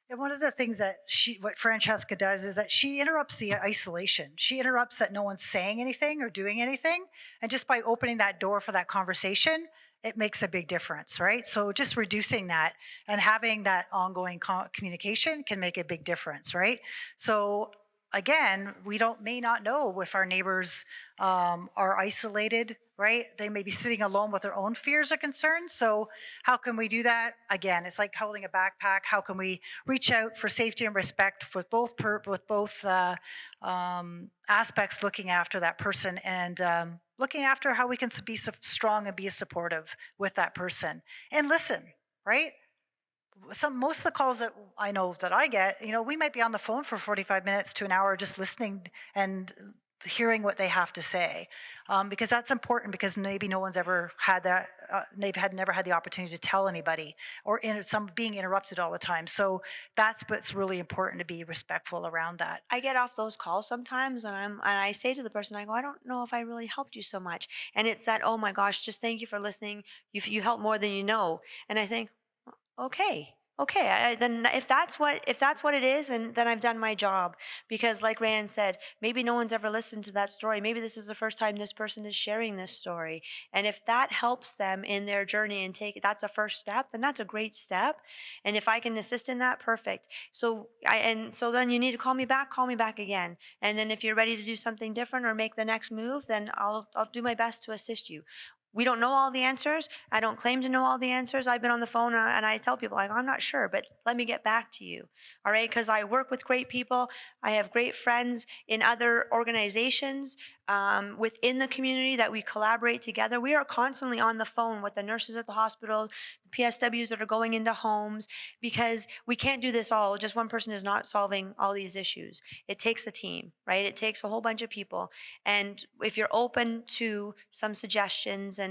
And one of the things that what Francesca does is that she interrupts the isolation. She interrupts that no one's saying anything or doing anything. And just by opening that door for that conversation, it makes a big difference, right? So just reducing that and having that ongoing communication can make a big difference, right? So again, we may not know if our neighbors are isolated, right? They may be sitting alone with their own fears or concerns. So how can we do that? Again, it's like holding a backpack. How can we reach out for safety and respect with both aspects, looking after that person and looking after how we can be strong and be supportive with that person and listen, right? Most of the calls that I know that I get, we might be on the phone for 45 minutes to an hour just listening and hearing what they have to say, because that's important, because maybe no one's ever had that, never had the opportunity to tell anybody, or being interrupted all the time. So that's what's really important, to be respectful around that. I get off those calls sometimes and I say to the person, I go, I don't know if I really helped you so much. And it's that, oh my gosh, just thank you for listening. You help more than you know. And I think, okay. Okay, then if that's what it is, and then I've done my job, because like Raeann said, maybe no one's ever listened to that story. Maybe this is the first time this person is sharing this story, and if that helps them in their journey and that's a first step, then that's a great step. And if I can assist in that, perfect. So then you need to call me back again, and then if you're ready to do something different or make the next move, then I'll do my best to assist you. We don't know all the answers. I don't claim to know all the answers. I've been on the phone and I tell people, like, I'm not sure, but let me get back to you. All right. Because I work with great people. I have great friends in other organizations within the community that we collaborate together. We are constantly on the phone with the nurses at the hospital, the PSWs that are going into homes, because we can't do this all. Just one person is not solving all these issues. It takes a team, right? It takes a whole bunch of people. And if you're open to some suggestions and,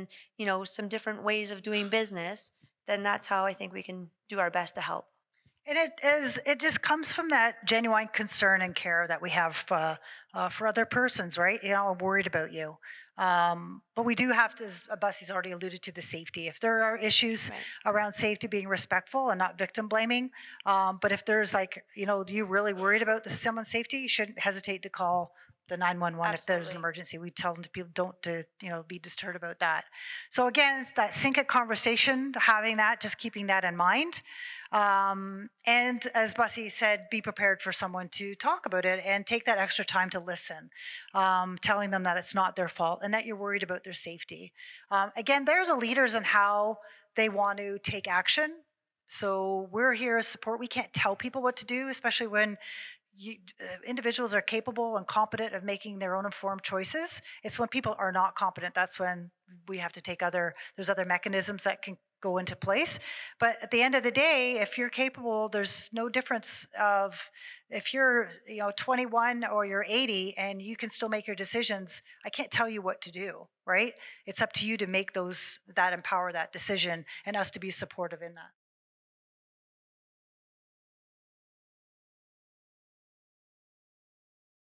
some different ways of doing business, then that's how I think we can do our best to help. And it just comes from that genuine concern and care that we have for other persons, right? I'm worried about you. But we do have to, as Bussie's already alluded to, the safety. If there are issues Right. around safety, being respectful and not victim blaming. But if there's you're really worried about someone's safety, you shouldn't hesitate to call the 911 if there's an Absolutely. emergency. We tell them to people, don't be disturbed about that. So again, it's that sync it conversation, having that, just keeping that in mind. And as Bussie said, be prepared for someone to talk about it and take that extra time to listen, telling them that it's not their fault and that you're worried about their safety. Again, they're the leaders in how they want to take action. So we're here as support. We can't tell people what to do, especially when individuals are capable and competent of making their own informed choices. It's when people are not competent, that's when we have to there's other mechanisms that can go into place. But at the end of the day, if you're capable, there's no difference of if you're 21 or you're 80 and you can still make your decisions. I can't tell you what to do, right? It's up to you to make that empower that decision, and us to be supportive in that.